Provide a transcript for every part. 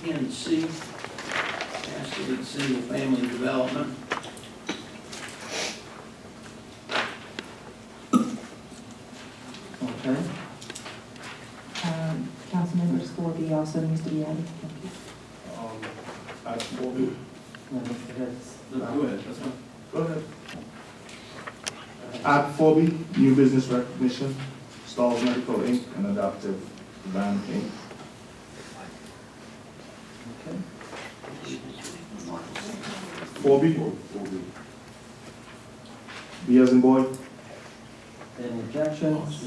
10C, has to be single family development. Okay. Councilmember 4B also needs to be added. Thank you. Item 4B. Yeah, Mr. Hicks. Go ahead, that's fine. Go ahead. Item 4B, new business recognition, Stalls Medical Inc. and Adoptive Van Inc. Okay. 4B? B as in boy? Any objections?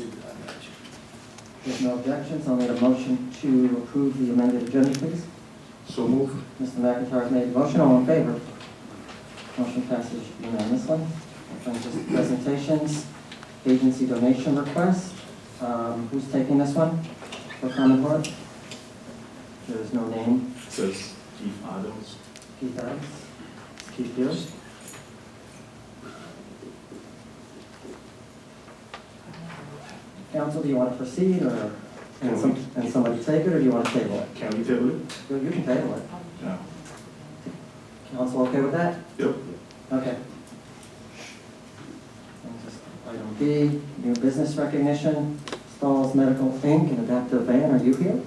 If no objections, I'll need a motion to approve the amended agenda, please. So move. Mr. McIntyre has made the motion. All in favor? Motion passes unanimously. That brings us to presentations. Agency donation request. Who's taking this one for Common Heart? There is no name. It says Keith Adams. Keith Adams. Keith here. Council, do you want to proceed, or and somebody take it, or do you want to table it? Can we table it? You can table it. No. Council okay with that? Yep. Okay. Brings us to item B, new business recognition, Stalls Medical Inc. and Adaptive Van. Are you here?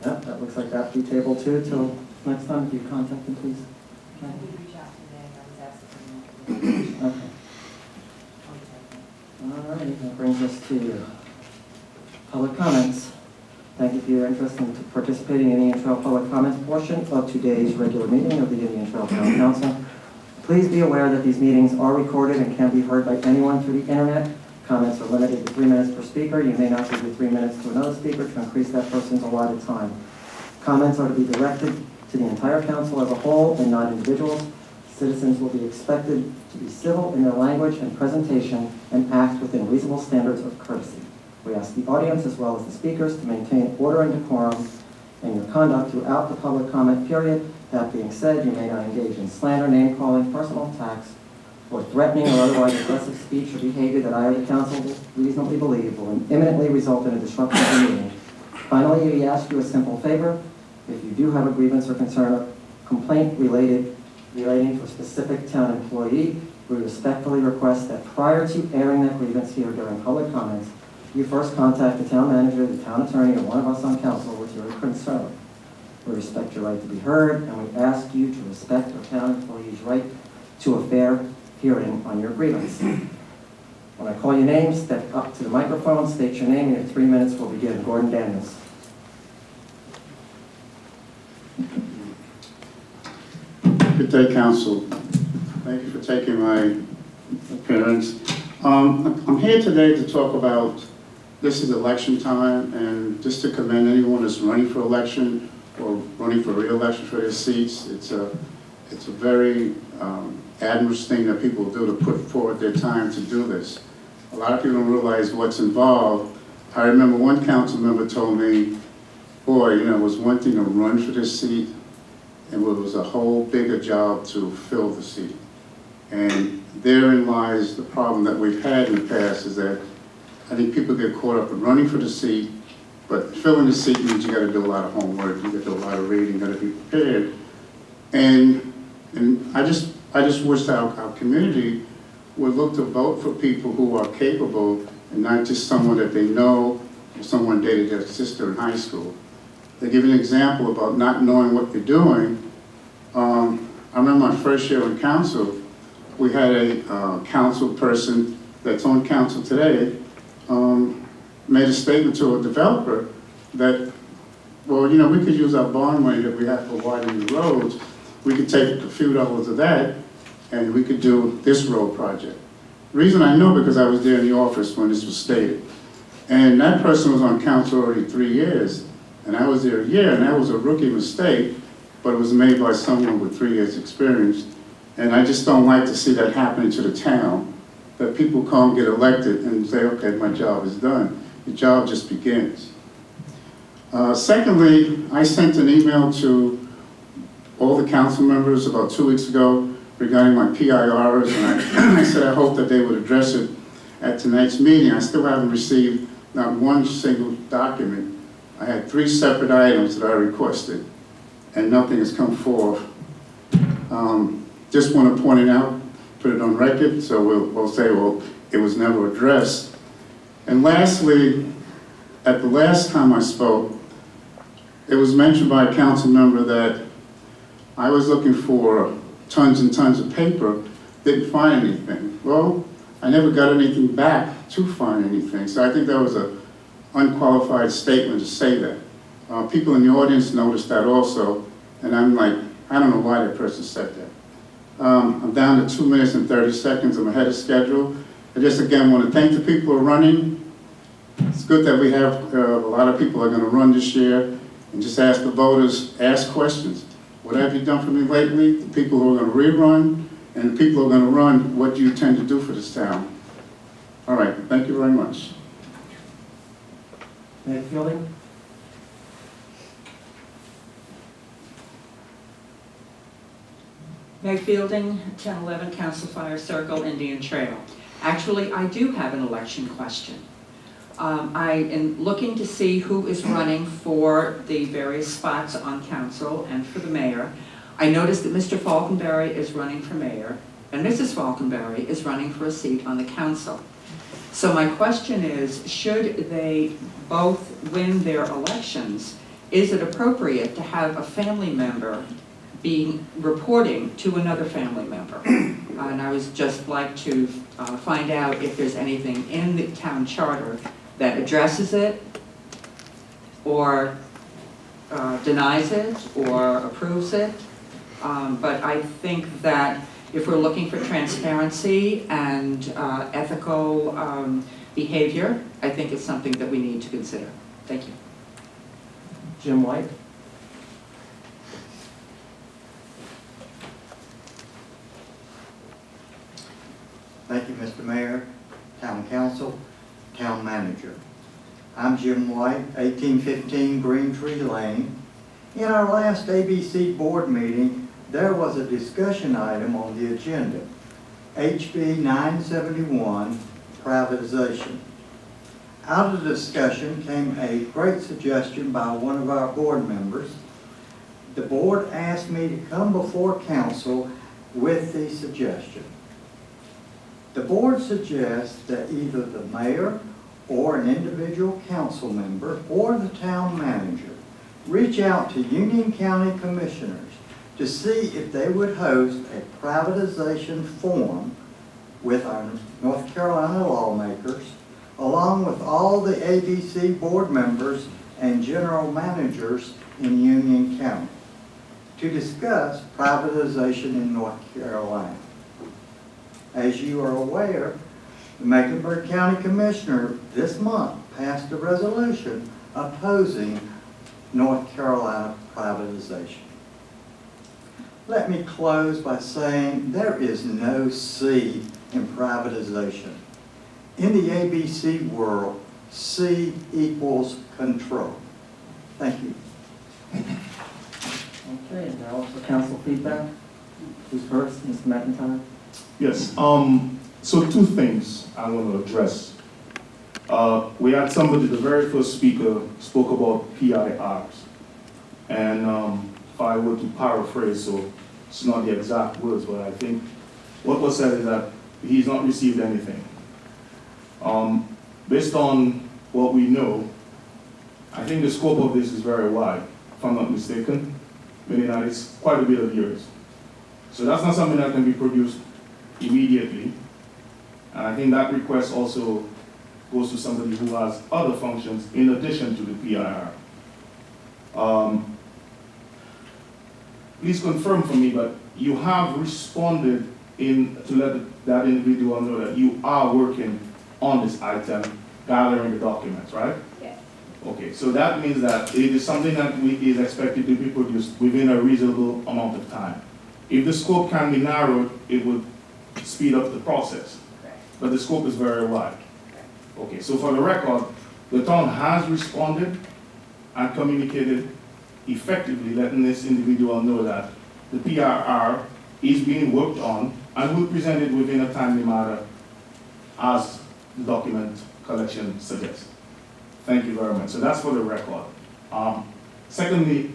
Yep, that looks like that be tabled too till next time. If you contact them, please. I did reach out today, I was asking for Okay. All right, that brings us to public comments. Thank you for your interest in participating in the Indian Trail public comments portion of today's regular meeting of the Indian Trail Town Council. Please be aware that these meetings are recorded and can be heard by anyone through the internet. Comments are limited to 3 minutes per speaker. You may not give your 3 minutes to another speaker to increase that person's allotted time. Comments are to be directed to the entire council as a whole and not individuals. Citizens will be expected to be civil in their language and presentation and act within reasonable standards of courtesy. We ask the audience as well as the speakers to maintain order and decorum in your conduct throughout the public comment period. That being said, you may not engage in slander, name-calling, personal attacks, or threatening or otherwise aggressive speech or behavior that I or the council reasonably believe will imminently result in a disruption of the meeting. Finally, we ask you a simple favor. If you do have a grievance or concern or complaint relating to a specific town employee, we respectfully request that prior to airing that grievance here during public comments, you first contact the town manager, the town attorney, or one of us on council with your concern. We respect your right to be heard, and we ask you to respect our town employees' right to a fair hearing on your grievance. When I call your name, step up to the microphone, state your name, and your 3 minutes will begin. Gordon Daniels. Good day, Council. Thank you for taking my appearance. I'm here today to talk about, this is election time, and just to commend anyone that's running for election or running for re-election for their seats. It's a very admirable thing that people do to put forward their time to do this. A lot of people don't realize what's involved. I remember one council member told me, boy, you know, it was one thing to run for this seat, and it was a whole bigger job to fill the seat. And therein lies the problem that we've had in the past, is that I think people get caught up in running for the seat, but filling the seat means you gotta do a lot of homework, you gotta do a lot of reading, you gotta be prepared. And I just wish that our community would look to vote for people who are capable and not just someone that they know or someone dated their sister in high school. To give you an example about not knowing what you're doing, I remember my first year in council, we had a council person that's on council today, made a statement to a developer that, well, you know, we could use our bond money that we have for widening the roads. We could take a few dollars of that and we could do this road project. The reason I know, because I was there in the office when this was stated. And that person was on council already 3 years, and I was there a year, and that was a rookie mistake, but it was made by someone with 3 years experience. And I just don't like to see that happening to the town, that people come get elected and say, okay, my job is done. The job just begins. Secondly, I sent an email to all the council members about 2 weeks ago regarding my PIRs, and I said I hope that they would address it at tonight's meeting. I still haven't received not one single document. I had 3 separate items that I requested, and nothing has come forth. Just want to point it out, put it on record, so we'll say, well, it was never addressed. And lastly, at the last time I spoke, it was mentioned by a council member that I was looking for tons and tons of paper, didn't find anything. Well, I never got anything back to find anything, so I think that was an unqualified statement to say that. People in the audience noticed that also, and I'm like, I don't know why that person said that. I'm down to 2 minutes and 30 seconds. I'm ahead of schedule. I just again want to thank the people who are running. It's good that we have a lot of people are going to run this year, and just ask the voters, ask questions. What have you done for me lately? The people who are going to rerun, and the people who are going to run, what do you intend to do for this town? All right, thank you very much. Mayor Fielding? Meg Fielding, 1011 Council Fire Circle, Indian Trail. Actually, I do have an election question. I am looking to see who is running for the various spots on council and for the mayor. I noticed that Mr. Falconberry is running for mayor, and Mrs. Falconberry is running for a seat on the council. So my question is, should they both win their elections, is it appropriate to have a family member being reporting to another family member? And I was just like to find out if there's anything in the town charter that addresses it, or denies it, or approves it. But I think that if we're looking for transparency and ethical behavior, I think it's something that we need to consider. Thank you. Jim White? Thank you, Mr. Mayor, Town Council, Town Manager. I'm Jim White, 1815 Green Tree Lane. In our last ABC board meeting, there was a discussion item on the agenda, HB 971, privatization. Out of the discussion came a great suggestion by one of our board members. The board asked me to come before council with the suggestion. The board suggests that either the mayor or an individual council member or the town manager reach out to Union County commissioners to see if they would host a privatization forum with our North Carolina lawmakers, along with all the ABC board members and general managers in Union County, to discuss privatization in North Carolina. As you are aware, the Mecklenburg County Commissioner this month passed a resolution opposing North Carolina privatization. Let me close by saying there is no C in privatization. In the ABC world, C equals control. Thank you. Okay, now for council feedback. Who's first? Mr. McIntyre? Yes, so 2 things I want to address. We had somebody, the very first speaker, spoke about PIRs. And if I were to paraphrase, so it's not the exact words, but I think what was said is that he's not received anything. Based on what we know, I think the scope of this is very wide, if I'm not mistaken, meaning that it's quite a bit of years. So that's not something that can be produced immediately. And I think that request also goes to somebody who has other functions in addition to the PIR. Please confirm for me, but you have responded to let that individual know that you are working on this item, gathering the documents, right? Yes. Okay, so that means that it is something that is expected to be produced within a reasonable amount of time. If the scope can be narrowed, it would speed up the process. Correct. But the scope is very wide. Correct. Okay, so for the record, the town has responded and communicated effectively, letting this individual know that the PRR is being worked on and will present it within a timely manner as the document collection suggests. Thank you very much. So that's for the record. Secondly,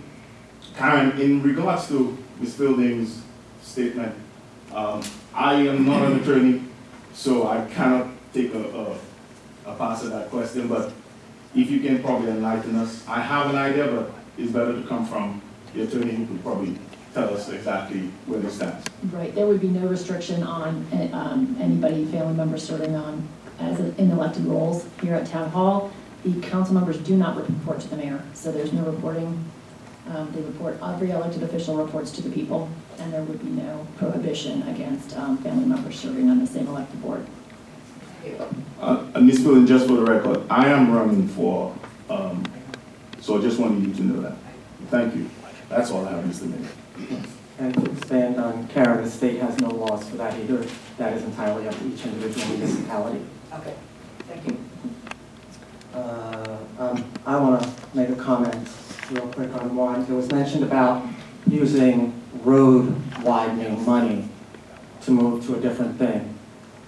Karen, in regards to Ms. Fielding's statement, I am not an attorney, so I cannot take a pass at that question, but if you can probably enlighten us. I have an idea, but it's better to come from the attorney who could probably tell us exactly where this stands. Right, there would be no restriction on anybody, family members serving on, in elected roles here at Town Hall. The council members do not report to the mayor, so there's no reporting. They report, every elected official reports to the people, and there would be no prohibition against family members serving on the same elected board. Ms. Fielding, just for the record, I am running for, so I just wanted you to know that. Thank you. That's all I have, Mr. Mayor. And to expand on Karen, the state has no laws for that either. That is entirely up to each individual municipality. Okay, thank you. I want to make a comment real quick on one. It was mentioned about using road widening money to move to a different thing.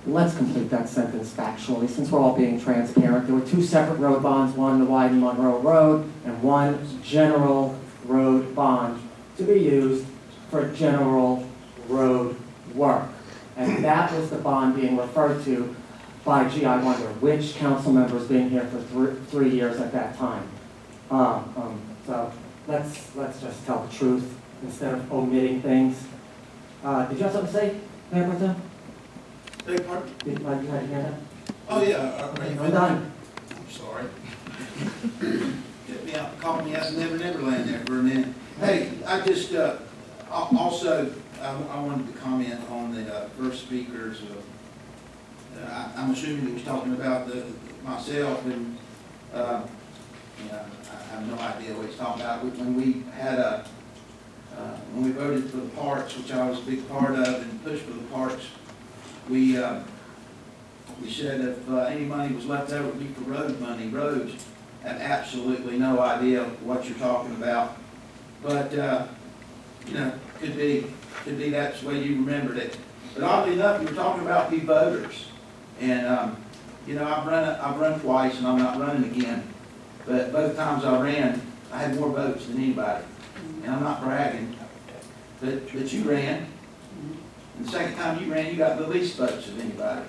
Let's complete that sentence factually, since we're all being transparent. There were two separate road bonds, one to widen Monroe Road and one general road bond to be used for general road work. And that was the bond being referred to by, gee, I wonder which council members being here for three years at that time. So let's just tell the truth instead of omitting things. Did you have something to say, Mayor Pro Tem? Beg pardon? Did you have your hand up? Oh, yeah, are you I'm done. I'm sorry. Get me out, call me out of Neverland there for a minute. Hey, I just, also, I wanted to comment on the first speakers. I'm assuming he was talking about myself, and I have no idea what he's talking about. When we had when we voted for the parks, which I was a big part of, and pushed for the parks, we said if any money was left over, it would be for road money. Roads, have absolutely no idea what you're talking about, but could be that's the way you remembered it. But oddly enough, you were talking about the voters, and I've run twice, and I'm not running again. But both times I ran, I had more votes than anybody, and I'm not bragging. But you ran, and the second time you ran, you got the least votes of anybody.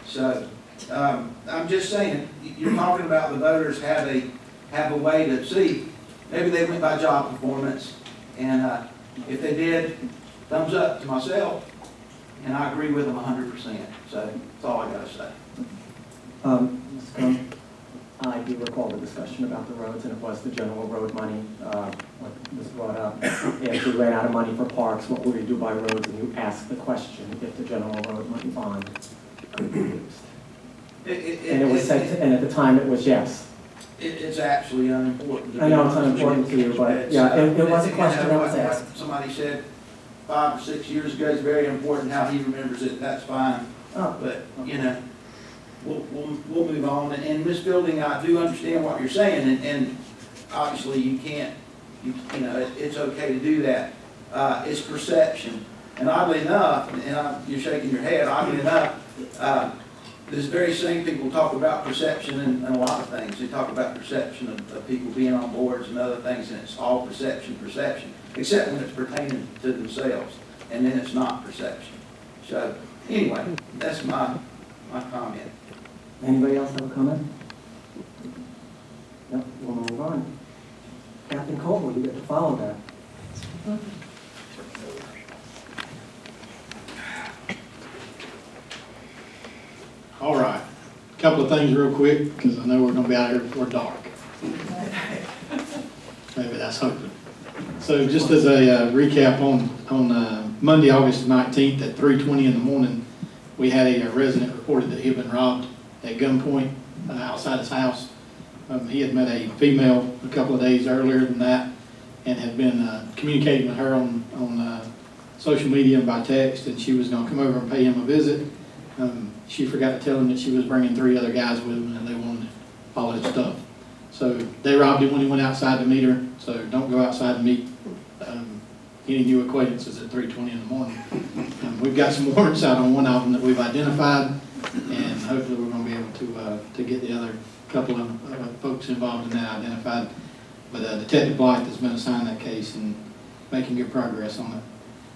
So I'm just saying, you're talking about the voters have a way to see. Maybe they went by job performance, and if they did, thumbs up to myself, and I agree with them 100%. So that's all I got to say. Mr. Cohn, I do recall the discussion about the roads, and it was the general road money, what was brought up. If we ran out of money for parks, what would we do by roads? And you asked the question if the general road money bond could be used. And it was said, and at the time it was yes. It's actually unimportant. I know it's unimportant to you, but yeah, it was a question that was asked. Somebody said 5 or 6 years ago, it's very important how he remembers it. That's fine. Oh, But, we'll move on. And Ms. Fielding, I do understand what you're saying, and obviously you can't, it's okay to do that. It's perception. And oddly enough, and you're shaking your head, oddly enough, this very same people talk about perception and a lot of things. They talk about perception of people being on boards and other things, and it's all perception, except when it's pertaining to themselves, and then it's not perception. So, anyway, that's my comment. Anybody else have a comment? No, we'll move on. Captain Cohn, you get to follow that. All right, a couple of things real quick, because I know we're gonna be out here before dark. Maybe that's hoping. So just as a recap, on Monday, August 19th at 3:20 in the morning, we had a resident reported that he had been robbed at gunpoint outside his house. He had met a female a couple of days earlier than that and had been communicating with her on social media and by text, and she was gonna come over and pay him a visit. She forgot to tell him that she was bringing 3 other guys with him, and they wanted all his stuff. So they robbed him when he went outside to meet her. So don't go outside and meet any new acquaintances at 3:20 in the morning. We've got some warrants out on one of them that we've identified, and hopefully we're going to be able to get the other couple of folks involved in that identified. But Detective Blythe has been assigned that case and making good progress on it.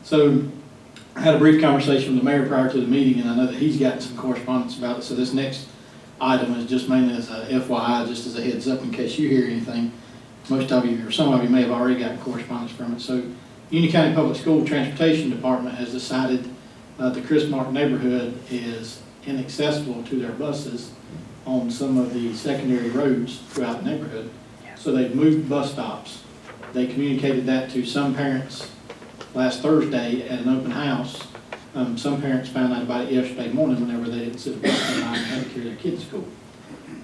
So I had a brief conversation with the mayor prior to the meeting, and I know that he's gotten some correspondence about it. So this next item is just mainly as a FYI, just as a heads up in case you hear anything. Most of you, or some of you, may have already gotten correspondence from it. So Union County Public School Transportation Department has decided the Christmark neighborhood is inaccessible to their buses on some of the secondary roads throughout the neighborhood. So they've moved bus stops. They communicated that to some parents last Thursday at an open house. Some parents found out about it yesterday morning whenever they didn't sit a bus in line and had to carry their kids to school.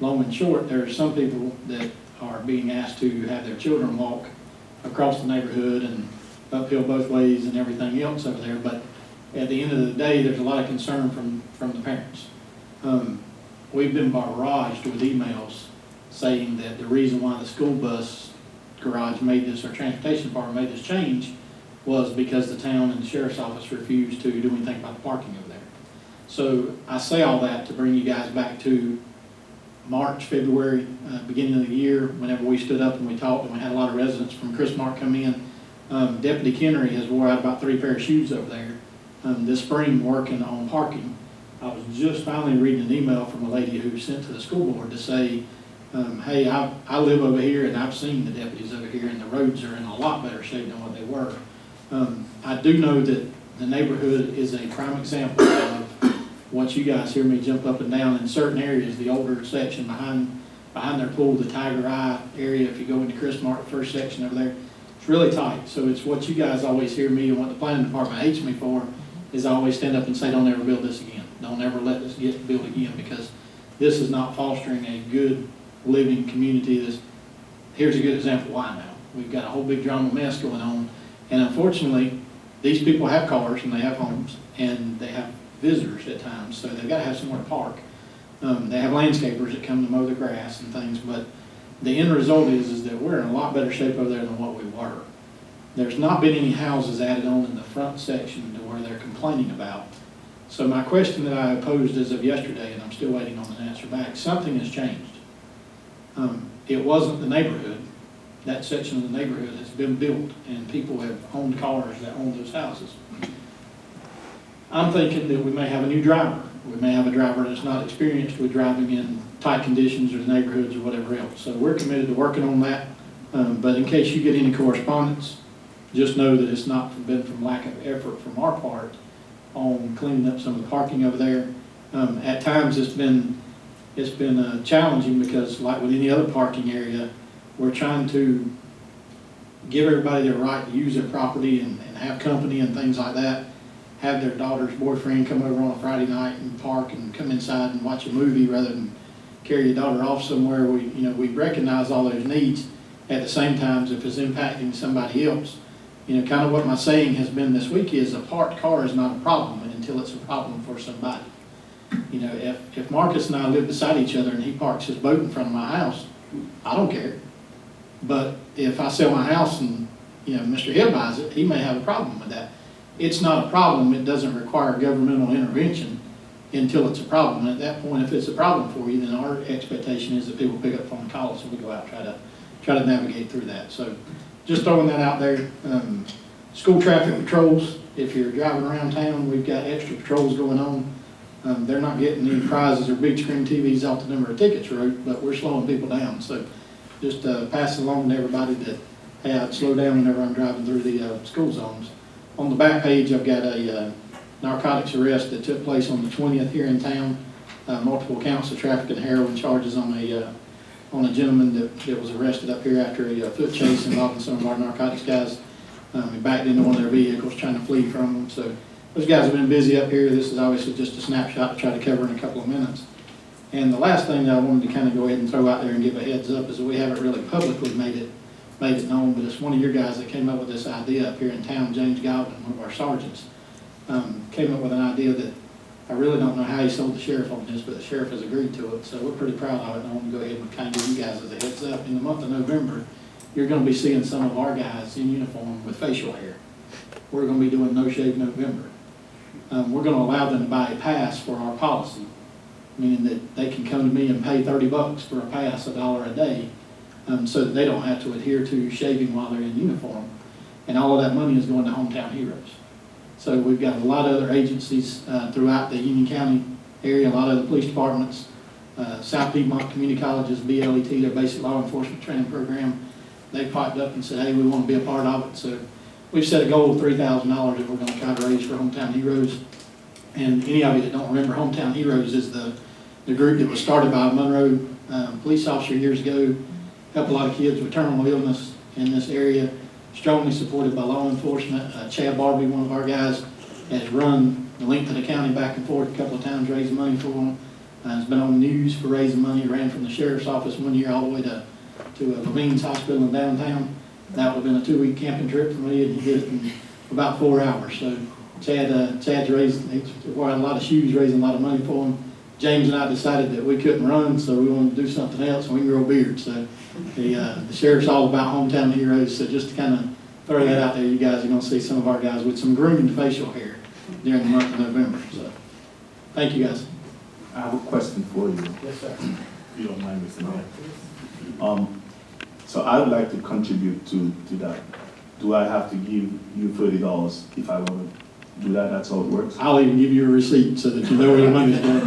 Long and short, there are some people that are being asked to have their children walk across the neighborhood and uphill both ways and everything else over there. But at the end of the day, there's a lot of concern from the parents. We've been barraged with emails saying that the reason why the school bus garage made this, or transportation department made this change, was because the town and the sheriff's office refused to do anything about the parking over there. So I say all that to bring you guys back to March, February, beginning of the year, whenever we stood up and we talked, and we had a lot of residents from Christmark come in. Deputy Kennery has wore out about 3 pairs of shoes over there this spring working on parking. I was just finally reading an email from a lady who sent to the school board to say, hey, I live over here and I've seen the deputies over here, and the roads are in a lot better shape than what they were. I do know that the neighborhood is a prime example of what you guys hear me jump up and down in certain areas. The older section behind their pool, the Tiger Eye area, if you go into Christmark, first section over there, it's really tight. So it's what you guys always hear me, and what the planning department hates me for, is I always stand up and say, don't ever build this again. Don't ever let this get built again, because this is not fostering a good living community. Here's a good example why now. We've got a whole big drama mess going on, and unfortunately, these people have cars and they have homes and they have visitors at times, so they've got to have somewhere to park. They have landscapers that come to mow the grass and things, but the end result is that we're in a lot better shape over there than what we were. There's not been any houses added on in the front section to where they're complaining about. So my question that I posed as of yesterday, and I'm still waiting on an answer back, something has changed. It wasn't the neighborhood. That section of the neighborhood has been built, and people have owned cars that own those houses. I'm thinking that we may have a new driver. We may have a driver that's not experienced with driving in tight conditions or neighborhoods or whatever else. So we're committed to working on that. But in case you get any correspondence, just know that it's not been from lack of effort from our part on cleaning up some of the parking over there. At times it's been challenging, because like with any other parking area, we're trying to give everybody their right to use their property and have company and things like that. Have their daughter's boyfriend come over on a Friday night and park and come inside and watch a movie rather than carry your daughter off somewhere. We recognize all those needs. At the same time, if it's impacting somebody else, kind of what my saying has been this week is, a parked car is not a problem until it's a problem for somebody. If Marcus and I live beside each other and he parks his boat in front of my house, I don't care. But if I sell my house and Mr. Hill buys it, he may have a problem with that. It's not a problem. It doesn't require governmental intervention until it's a problem. And at that point, if it's a problem for you, then our expectation is that people pick up the phone and call us, and we go out and try to navigate through that. So just throwing that out there. School traffic patrols, if you're driving around town, we've got extra patrols going on. They're not getting any prizes or big screen TVs off the number of tickets wrote, but we're slowing people down. So just pass it along to everybody that, hey, I'd slow down whenever I'm driving through the school zones. On the back page, I've got a narcotics arrest that took place on the 20th here in town. Multiple counts of traffic and heroin charges on a gentleman that was arrested up here after a foot chase involving some of our narcotics guys. He backed into one of their vehicles trying to flee from them. So those guys have been busy up here. This is obviously just a snapshot to try to cover in a couple of minutes. And the last thing that I wanted to kind of go ahead and throw out there and give a heads up is that we haven't really publicly made it known, but it's one of your guys that came up with this idea up here in town, James Godwin, one of our sergeants, came up with an idea that I really don't know how he sold the sheriff on this, but the sheriff has agreed to it, so we're pretty proud of it. And I want to go ahead and kind of give you guys as a heads up. In the month of November, you're going to be seeing some of our guys in uniform with facial hair. We're going to be doing No Shave November. We're going to allow them to buy a pass for our policy. meaning that they can come to me and pay $30 for a pass, $1 a day, so that they don't have to adhere to shaving while they're in uniform. And all of that money is going to Hometown Heroes. So we've got a lot of other agencies throughout the Union County area, a lot of the police departments, South Piedmont Community College's BLET, their basic law enforcement training program. They piped up and said, hey, we want to be a part of it. So we've set a goal of $3,000 that we're going to try to raise for Hometown Heroes. And any of you that don't remember, Hometown Heroes is the group that was started by a Monroe police officer years ago, helped a lot of kids with terminal illness in this area, strongly supported by law enforcement. Chad Barbie, one of our guys, has run the length of the county back and forth a couple of times raising money for them. Has been on the news for raising money, ran from the sheriff's office one year all the way to Levine's Hospital in downtown. That would have been a 2-week camping trip for me, and he did it in about 4 hours. So Chad's raised, he's wore a lot of shoes, raising a lot of money for him. James and I decided that we couldn't run, so we wanted to do something else, and we can grow beards. So the sheriff's all about Hometown Heroes, so just to kind of throw that out there, you guys are going to see some of our guys with some groomed facial hair during the month of November. So thank you, guys. I have a question for you, Yes, sir. if you don't mind, Mr. Mayor. So I would like to contribute to that. Do I have to give you $30 if I want to do that? That's how it works? I'll even give you a receipt so that you know where the money's going.